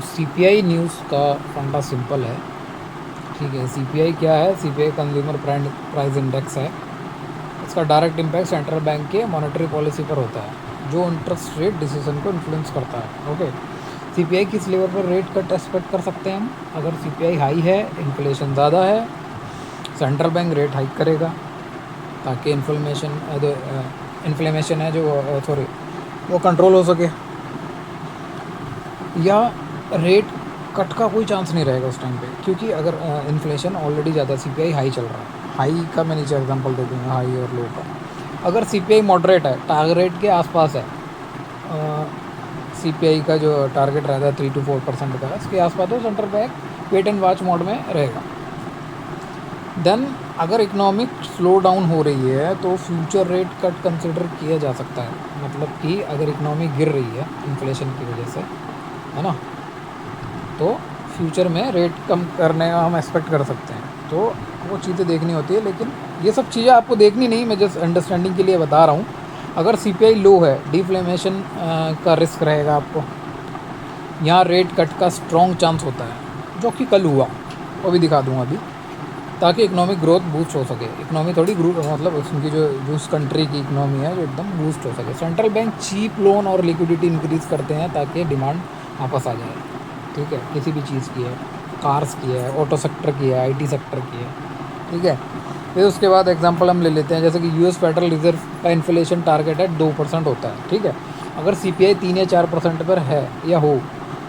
CPI news का फंडा simple है। ठीक है, सीपीआई क्या है? सीपीआई कंज्यूमर प्राइस इंडेक्स है। इसका डायरेक्ट इम्पैक्ट सेंट्रल बैंक के मॉनेटरी पॉलिसी पर होता है, जो इंटरेस्ट रेट डिसीजन को इन्फ्लुएंस करता है। ओके, सीपीआई किस लेवल पर रेट कट एक्सपेक्ट कर सकते हैं हम? अगर सीपीआई हाई है, इन्फ्लेशन ज़्यादा है, सेंट्रल बैंक रेट हाइक करेगा ताकि इन्फ्लेमेशन है जो सॉरी वो कंट्रोल हो सके, या रेट कट का कोई चांस नहीं रहेगा उस टाइम पे, क्योंकि अगर इन्फ्लेशन ऑलरेडी ज़्यादा, सीपीआई हाई चल रहा है। हाई का मैं नीचे एग्जांपल दे दूँगा, हाई और लो का। अगर सीपीआई मॉडरेट है, टारगेट रेट के आसपास है, सीपीआई का जो टारगेट रहता है 3 to 4% का, इसके आसपास तो central bank wait and watch mode में रहेगा। देन अगर इकोनॉमिक स्लो डाउन हो रही है तो फ्यूचर रेट कट कंसिडर किया जा सकता है। मतलब कि अगर इकोनॉमी गिर रही है इन्फ्लेशन की वजह से, है ना, तो फ्यूचर में रेट कम करने का हम एक्सपेक्ट कर सकते हैं। तो वो चीज़ें देखनी होती है, लेकिन ये सब चीज़ें आपको देखनी नहीं, मैं जस्ट अंडरस्टैंडिंग के लिए बता रहा हूँ। अगर सीपीआई लो है, डिफ्लेमेशन का रिस्क रहेगा आपको, यहाँ रेट कट का स्ट्रॉन्ग चांस होता है, जो कि कल हुआ, वो भी दिखा दूँगा अभी, ताकि इकोनॉमिक ग्रोथ बूस्ट हो सके। इकोनॉमी थोड़ी ग्रो मतलब उसकी जो उस कंट्री की इकोनॉमी है, जो एकदम बूस्ट हो सके। सेंट्रल बैंक चीप लोन और लिक्विडिटी इंक्रीज़ करते हैं ताकि डिमांड वापस आ जाए। ठीक है, किसी भी चीज़ की है, कार्स की है, ऑटो सेक्टर की है, आईटी सेक्टर की है। ठीक है, फिर उसके बाद एग्जांपल हम ले लेते हैं, जैसे कि यूएस फेडरल रिजर्व का इन्फ्लेशन टारगेट है 2% होता है। ठीक है, अगर सीपीआई 3 या 4% पर है या हो,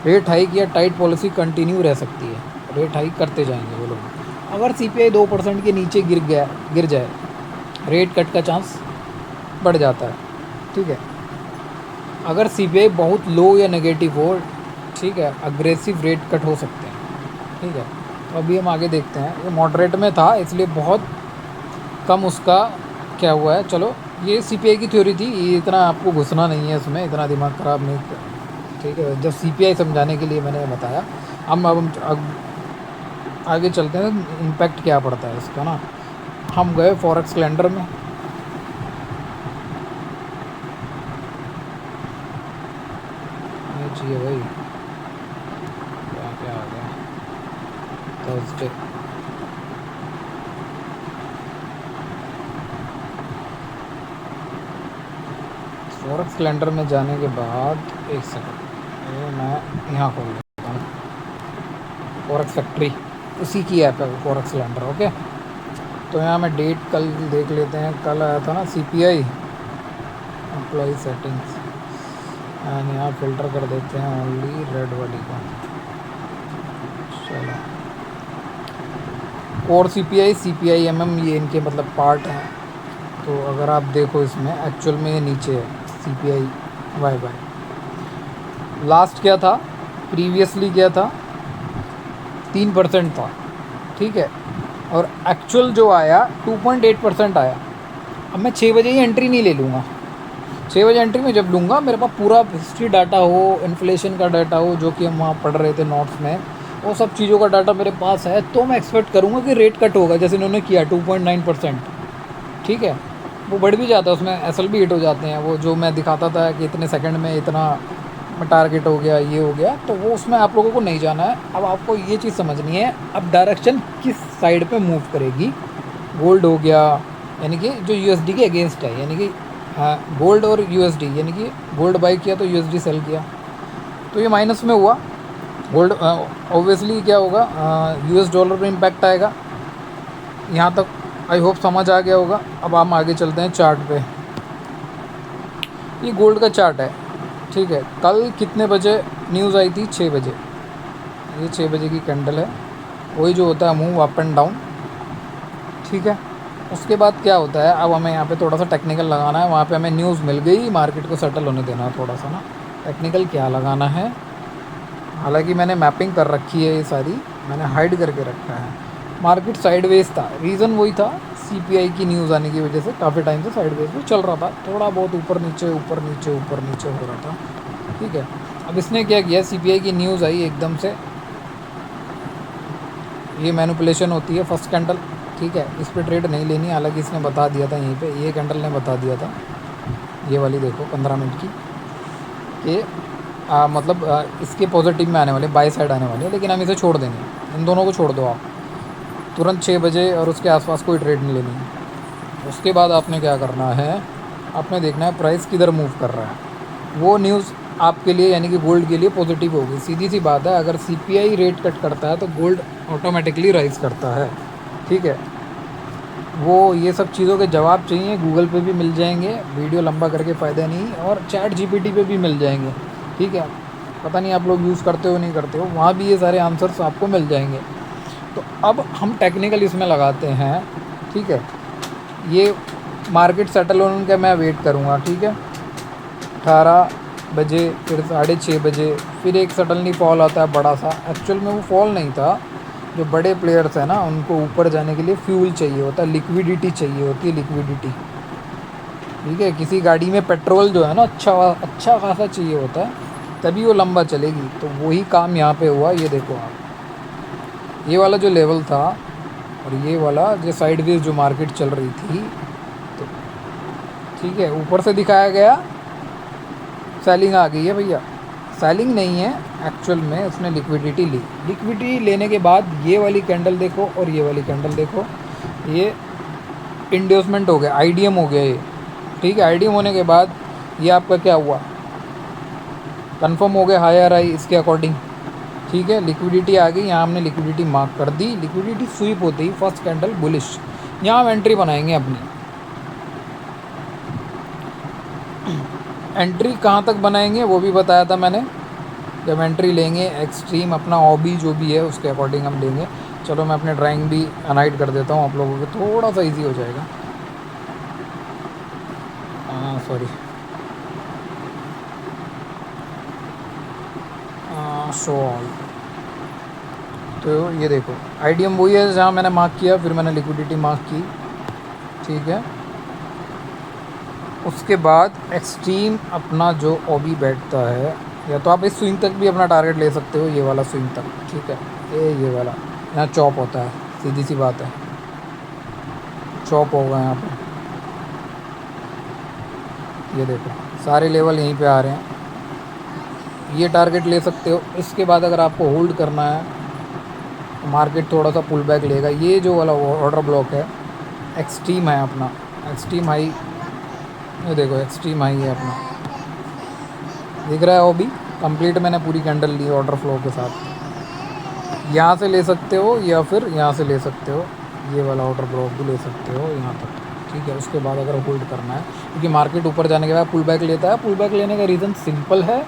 रेट हाइक या टाइट पॉलिसी कंटिन्यू रह सकती है, रेट हाइक करते जाएंगे वो लोग। अगर सीपीआई 2% के नीचे गिर जाए, रेट कट का चांस बढ़ जाता है। ठीक है, अगर सीपीआई बहुत लो या नेगेटिव हो, ठीक है, अग्रेसिव रेट कट हो सकते हैं। ठीक है, तो अभी हम आगे देखते हैं। ये मॉडरेट में था, इसलिए बहुत कम उसका क्या हुआ है। चलो, ये सीपीआई की थ्योरी थी, ये इतना आपको घुसना नहीं है इसमें, इतना दिमाग ख़राब नहीं। ठीक है, जब सीपीआई समझाने के लिए मैंने बताया। अब आगे चलते हैं, इम्पैक्ट क्या पड़ता है इसका ना। हम गए फॉरेक्स कैलेंडर में, ये चाहिए भाई, क्या क्या आ गया, थर्सडे। फॉरेक्स कैलेंडर में जाने के बाद, एक सेकंड, ये मैं यहाँ खोल लेता हूँ, फॉरेक्स फैक्ट्री, उसी की ऐप है फॉरेक्स कैलेंडर। ओके, तो यहाँ मैं डेट कल देख लेते हैं। कल आया था ना सीपीआई, एम्प्लॉय सेटिंग्स, एंड यहाँ फ़िल्टर कर देते हैं ओनली रेड वाली को। चलो, और सीपीआई, सीपीआई एमएम, ये इनके मतलब पार्ट हैं। तो अगर आप देखो इसमें एक्चुअल में ये नीचे है सीपीआई वाई वाई। लास्ट क्या था, प्रीवियसली क्या था, 3% था। ठीक है, और एक्चुअल जो आया 2.8% आया। अब मैं 6 बजे ही एंट्री नहीं ले लूँगा। 6 बजे एंट्री में जब लूँगा, मेरे पास पूरा हिस्ट्री डाटा हो, इन्फ्लेशन का डाटा हो, जो कि हम वहाँ पढ़ रहे थे नोट्स में, वो सब चीज़ों का डाटा मेरे पास है, तो मैं एक्सपेक्ट करूँगा कि रेट कट होगा, जैसे इन्होंने किया 2.9%। ठीक है, वो बढ़ भी जाता है, उसमें एसएल भी हिट हो जाते हैं, वो जो मैं दिखाता था कि इतने सेकंड में इतना टारगेट हो गया, ये हो गया, तो वो उसमें आप लोगों को नहीं जाना है। अब आपको ये चीज़ समझनी है, अब डायरेक्शन किस साइड पे मूव करेगी। गोल्ड हो गया, यानी कि जो यूएसडी के अगेंस्ट है, यानी कि गोल्ड और यूएसडी, यानी कि गोल्ड बाई किया तो यूएसडी सेल किया, तो ये माइनस में हुआ। गोल्ड ऑब्वियसली क्या होगा, यूएस डॉलर पे इम्पैक्ट आएगा। यहाँ तक आई होप समझ आ गया होगा। अब हम आगे चलते हैं चार्ट पे। ये गोल्ड का चार्ट है। ठीक है, कल कितने बजे न्यूज़ आई थी? 6 बजे। ये 6 बजे की कैंडल है, वही जो होता है मूव अप एंड डाउन। ठीक है, उसके बाद क्या होता है, अब हमें यहाँ पे थोड़ा सा टेक्निकल लगाना है। वहाँ पे हमें न्यूज़ मिल गई, मार्केट को सेटल होने देना है थोड़ा सा ना। टेक्निकल क्या लगाना है, हालांकि मैंने मैपिंग कर रखी है, ये सारी मैंने हाइड करके रखा है। मार्केट साइडवेज था, रीज़न वही था, सीपीआई की न्यूज़ आने की वजह से काफ़ी टाइम से साइडवेज में चल रहा था, थोड़ा बहुत ऊपर नीचे ऊपर नीचे ऊपर नीचे हो रहा था। ठीक है, अब इसने क्या किया, सीपीआई की न्यूज़ आई एकदम से, ये मैनिपुलेशन होती है फर्स्ट कैंडल। ठीक है, इस पर ट्रेड नहीं लेनी, हालांकि इसने बता दिया था यहीं पे, ये कैंडल ने बता दिया था, ये वाली देखो 15 मिनट की, कि मतलब इसके पॉजिटिव में आने वाले, बाई साइड आने वाले, लेकिन हम इसे छोड़ देंगे। इन दोनों को छोड़ दो आप तुरंत 6 बजे और उसके आसपास कोई ट्रेड नहीं लेनी है। उसके बाद आपने क्या करना है, आपने देखना है प्राइस किधर मूव कर रहा है। वो न्यूज़ आपके लिए यानी कि गोल्ड के लिए पॉजिटिव होगी। सीधी सी बात है, अगर सीपीआई रेट कट करता है तो गोल्ड ऑटोमेटिकली राइज करता है। ठीक है, वो ये सब चीज़ों के जवाब चाहिए गूगल पे भी मिल जाएंगे, वीडियो लंबा करके फ़ायदा नहीं, और चैट जीपीटी पे भी मिल जाएंगे। ठीक है, पता नहीं आप लोग यूज़ करते हो नहीं करते हो, वहाँ भी ये सारे आंसर्स आपको मिल जाएंगे। तो अब हम टेक्निकल इसमें लगाते हैं। ठीक है, ये मार्केट सेटल होने का मैं वेट करूँगा। ठीक है, 18 बजे, फिर 6:30 बजे, फिर एक सडनली फॉल आता है बड़ा सा। एक्चुअल में वो फॉल नहीं था, जो बड़े प्लेयर्स हैं ना उनको ऊपर जाने के लिए फ्यूल चाहिए होता है, लिक्विडिटी चाहिए होती है, लिक्विडिटी। ठीक है, किसी गाड़ी में पेट्रोल जो है ना अच्छा खासा चाहिए होता है, तभी वो लंबा चलेगी। तो वही काम यहाँ पे हुआ। ये देखो आप, ये वाला जो लेवल था और ये वाला जो साइडवेज जो मार्केट चल रही थी, तो ठीक है, ऊपर से दिखाया गया सेलिंग आ गई है भैया। सेलिंग नहीं है, एक्चुअल में उसने लिक्विडिटी ली। लिक्विडिटी लेने के बाद ये वाली कैंडल देखो और ये वाली कैंडल देखो, ये इंड्यूसमेंट हो गया, आईडीएम हो गया ये। ठीक है, आईडीएम होने के बाद ये आपका क्या हुआ, कंफर्म हो गया हायर आई इसके अकॉर्डिंग। ठीक है, लिक्विडिटी आ गई, यहाँ हमने लिक्विडिटी मार्क कर दी। लिक्विडिटी स्वीप होती ही फर्स्ट कैंडल बुलिश, यहाँ हम एंट्री बनाएंगे अपनी। एंट्री कहाँ तक बनाएंगे वो भी बताया था मैंने। जब एंट्री लेंगे एक्सट्रीम अपना ऑबी जो भी है उसके अकॉर्डिंग हम लेंगे। चलो मैं अपने ड्राइंग भी अनाइट कर देता हूँ आप लोगों को, थोड़ा सा इजी हो जाएगा। Sorry, show all. तो ये देखो आईडीएम वही है जहाँ मैंने मार्क किया, फिर मैंने लिक्विडिटी मार्क की। ठीक है, उसके बाद एक्सट्रीम अपना जो ओबी बैठता है, या तो आप इस स्विंग तक भी अपना टारगेट ले सकते हो, ये वाला स्विंग तक। ठीक है, ये वाला यहाँ चॉप होता है, सीधी सी बात है, चॉप होगा यहाँ पे। ये देखो सारे लेवल यहीं पे आ रहे हैं, ये टारगेट ले सकते हो। इसके बाद अगर आपको होल्ड करना है तो मार्केट थोड़ा सा पुल बैक लेगा। ये जो वाला ऑर्डर ब्लॉक है एक्सट्रीम है अपना, एक्सट्रीम हाई, ये देखो एक्सट्रीम हाई है अपना, दिख रहा है वो भी कंप्लीट। मैंने पूरी कैंडल ली ऑर्डर फ्लो के साथ। यहाँ से ले सकते हो या फिर यहाँ से ले सकते हो, ये वाला ऑर्डर ब्लॉक भी ले सकते हो यहाँ तक। ठीक है, उसके बाद अगर होल्ड करना है, क्योंकि मार्केट ऊपर जाने के बाद पुल बैक लेता है। पुल बैक लेने का रीज़न सिंपल है,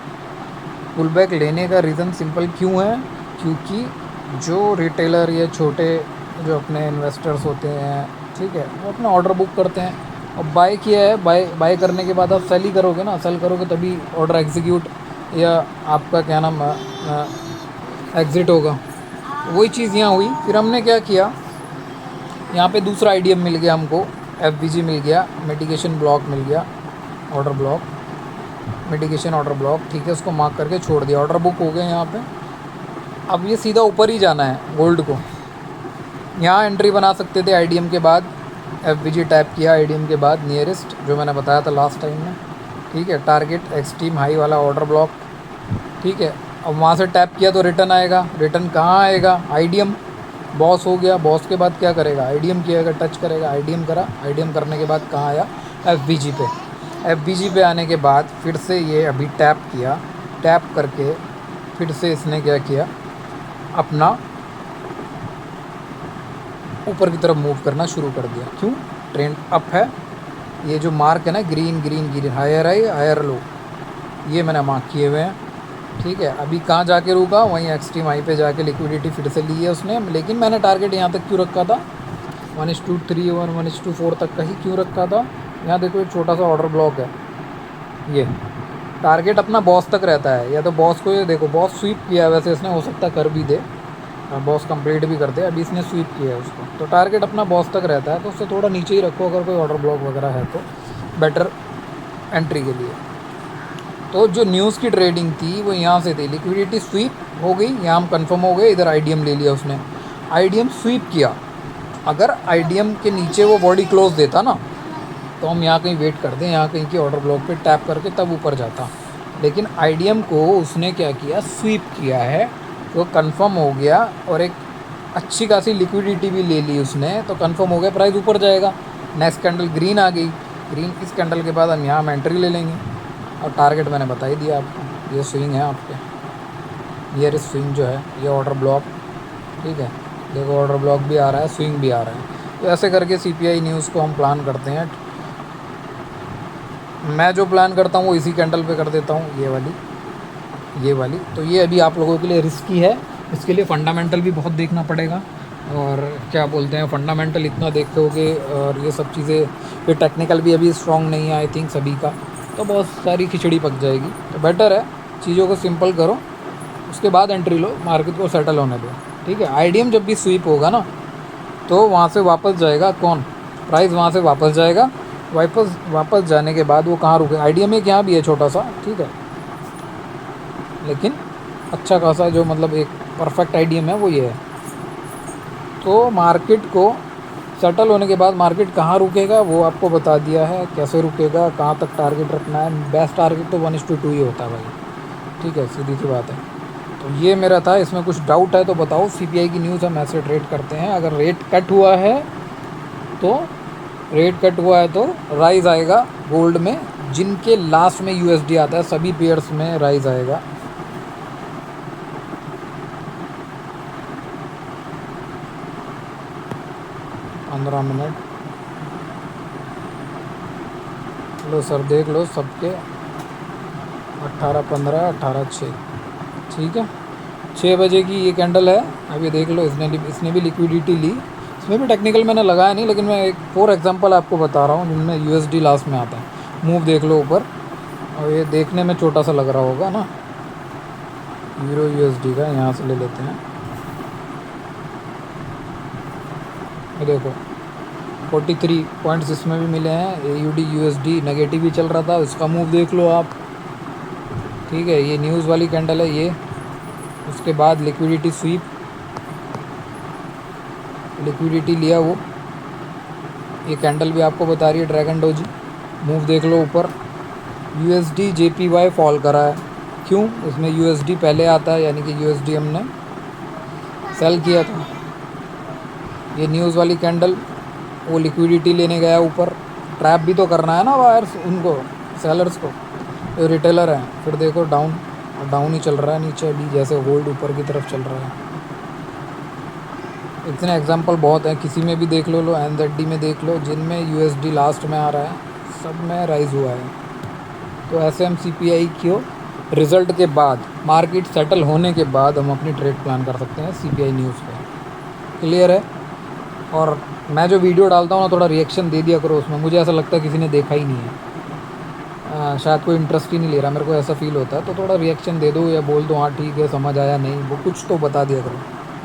पुल बैक लेने का रीज़न सिंपल क्यों है, क्योंकि जो रिटेलर या छोटे जो अपने इन्वेस्टर्स होते हैं, ठीक है, वो अपना ऑर्डर बुक करते हैं। अब बाय किया है, बाय करने के बाद आप सेल ही करोगे ना, सेल करोगे तभी ऑर्डर एग्जीक्यूट या आपका क्या नाम एग्ज़िट होगा। वही चीज़ यहाँ हुई। फिर हमने क्या किया, यहाँ पे दूसरा आईडीएम मिल गया हमको, एफवीजी मिल गया, मिटिगेशन ब्लॉक मिल गया, order block, mitigation order block. ठीक है, उसको मार्क करके छोड़ दिया, ऑर्डर बुक हो गए यहाँ पे। अब ये सीधा ऊपर ही जाना है गोल्ड को। यहाँ एंट्री बना सकते थे आईडीएम के बाद, एफवीजी टैप किया आईडीएम के बाद, नियरेस्ट जो मैंने बताया था लास्ट टाइम में। ठीक है, टारगेट एक्सट्रीम हाई वाला ऑर्डर ब्लॉक। ठीक है, अब वहाँ से टैप किया तो रिटर्न आएगा। रिटर्न कहाँ आएगा, आईडीएम बॉस हो गया। बॉस के बाद क्या करेगा, आईडीएम किया, टच करेगा, आईडीएम करा। आईडीएम करने के बाद कहाँ आया, एफवीजी पे। एफवीजी पे आने के बाद फिर से ये अभी टैप किया, टैप करके फिर से इसने क्या किया, अपना ऊपर की तरफ मूव करना शुरू कर दिया। क्यों, ट्रेंड अप है। ये जो मार्क है ना green green green, higher high higher low, ये मैंने मार्क किए हुए हैं। ठीक है, अभी कहाँ जाके रुका, वहीं एक्सट्रीम हाई पे जाके लिक्विडिटी फिर से ली है उसने। लेकिन मैंने टारगेट यहाँ तक क्यों रखा था, 1:3 और 1:4 तक का ही क्यों रखा था। यहाँ देखो एक छोटा सा ऑर्डर ब्लॉक है, ये टारगेट अपना बॉस तक रहता है। या तो बॉस को, ये देखो बॉस स्वीप किया है, वैसे इसने हो सकता कर भी दे, बॉस कंप्लीट भी कर दे, अभी इसने स्वीप किया है उसको। तो टारगेट अपना बॉस तक रहता है, तो उससे थोड़ा नीचे ही रखो अगर कोई ऑर्डर ब्लॉक वगैरह है तो, बेटर एंट्री के लिए। तो जो न्यूज़ की ट्रेडिंग थी वो यहाँ से थी, लिक्विडिटी स्वीप हो गई, यहाँ हम कंफर्म हो गए। इधर आईडीएम ले लिया उसने, आईडीएम स्वीप किया। अगर आईडीएम के नीचे वो बॉडी क्लोज देता ना, तो हम यहाँ कहीं वेट कर दें, यहाँ कहीं की ऑर्डर ब्लॉक पे टैप करके तब ऊपर जाता। लेकिन आईडीएम को उसने क्या किया, स्वीप किया है, तो कंफर्म हो गया और एक अच्छी खासी लिक्विडिटी भी ले ली उसने, तो कंफर्म हो गया प्राइस ऊपर जाएगा। नेक्स्ट कैंडल ग्रीन आ गई, ग्रीन इस कैंडल के बाद हम यहाँ हम एंट्री ले लेंगे और टारगेट मैंने बता ही दिया आपको। ये स्विंग है आपके, ये स्विंग जो है ये ऑर्डर ब्लॉक, ठीक है, देखो ऑर्डर ब्लॉक भी आ रहा है, स्विंग भी आ रहा है। तो ऐसे करके सीपीआई न्यूज़ को हम प्लान करते हैं। मैं जो प्लान करता हूँ वो इसी कैंडल पे कर देता हूँ, ये वाली। तो ये अभी आप लोगों के लिए रिस्की है, इसके लिए फ़ंडामेंटल भी बहुत देखना पड़ेगा, और क्या बोलते हैं फंडामेंटल इतना देखोगे और ये सब चीज़ें, फिर टेक्निकल भी अभी स्ट्रॉन्ग नहीं है आई थिंक सभी का, तो बहुत सारी खिचड़ी पक जाएगी। तो बेटर है चीज़ों को सिंपल करो, उसके बाद एंट्री लो, मार्केट को सेटल होने दो, ठीक है। आईडीएम जब भी स्वीप होगा ना, तो वहाँ से वापस जाएगा कौन, प्राइस वहाँ से वापस जाएगा। वापस जाने के बाद वो कहाँ रुके, आईडीएम एक यहाँ भी है छोटा सा, ठीक है, लेकिन अच्छा खासा जो मतलब एक परफेक्ट आईडीएम है वो ये है। तो मार्केट को सेटल होने के बाद मार्केट कहाँ रुकेगा वो आपको बता दिया है, कैसे रुकेगा, कहाँ तक टारगेट रखना है। बेस्ट टारगेट तो 1:2 ही होता है भाई, ठीक है, सीधी सी बात है। तो ये मेरा था, इसमें कुछ डाउट है तो बताओ। सीपीआई की न्यूज़ हम ऐसे ट्रेड करते हैं, अगर रेट कट हुआ है तो राइज आएगा गोल्ड में, जिनके लास्ट में यूएसडी आता है सभी पेयर्स में राइज आएगा। पंद्रह मिनट लो सर, देख लो सबके 18, 15, 18, 6, ठीक है। 6 बजे की ये कैंडल है, अब ये देख लो, इसने भी लिक्विडिटी ली। इसमें भी टेक्निकल मैंने लगाया नहीं, लेकिन मैं एक 4 एग्जांपल आपको बता रहा हूँ जिनमें यूएसडी लास्ट में आता है। मूव देख लो ऊपर, और ये देखने में छोटा सा लग रहा होगा ना, यूरो यूएसडी का, यहाँ से ले लेते हैं। ये देखो 43 पॉइंट्स इसमें भी मिले हैं। एयूडी यूएसडी नेगेटिव ही चल रहा था, उसका मूव देख लो आप, ठीक है। ये न्यूज़ वाली कैंडल है ये, उसके बाद लिक्विडिटी स्वीप, लिक्विडिटी लिया वो, ये कैंडल भी आपको बता रही है ड्रैगन डोजी। मूव देख लो ऊपर, यूएसडी जेपीवाई फॉल करा है, क्यों, इसमें यूएसडी पहले आता है, यानी कि यूएसडी हमने सेल किया था। ये न्यूज़ वाली कैंडल, वो लिक्विडिटी लेने गया ऊपर, ट्रैप भी तो करना है ना बायर्स उनको, सेलर्स को, जो रिटेलर है। फिर देखो डाउन ही चल रहा है नीचे अभी, जैसे गोल्ड ऊपर की तरफ चल रहा है। इतने एग्जांपल बहुत हैं, किसी में भी देख लो, एनजेडी में देख लो, जिनमें यूएसडी लास्ट में आ रहा है सब में राइज हुआ है। तो ऐसे हम सीपीआई को रिज़ल्ट के बाद, मार्केट सेटल होने के बाद हम अपनी ट्रेड प्लान कर सकते हैं सीपीआई न्यूज़ पे। क्लियर है। और मैं जो वीडियो डालता हूँ ना, थोड़ा रिएक्शन दे दिया करो उसमें, मुझे ऐसा लगता है किसी ने देखा ही नहीं है, शायद कोई इंटरेस्ट ही नहीं ले रहा, मेरे को ऐसा फील होता है। तो थोड़ा रिएक्शन दे दो या बोल दो हाँ ठीक है समझ आया, नहीं वो कुछ तो बता दिया करो।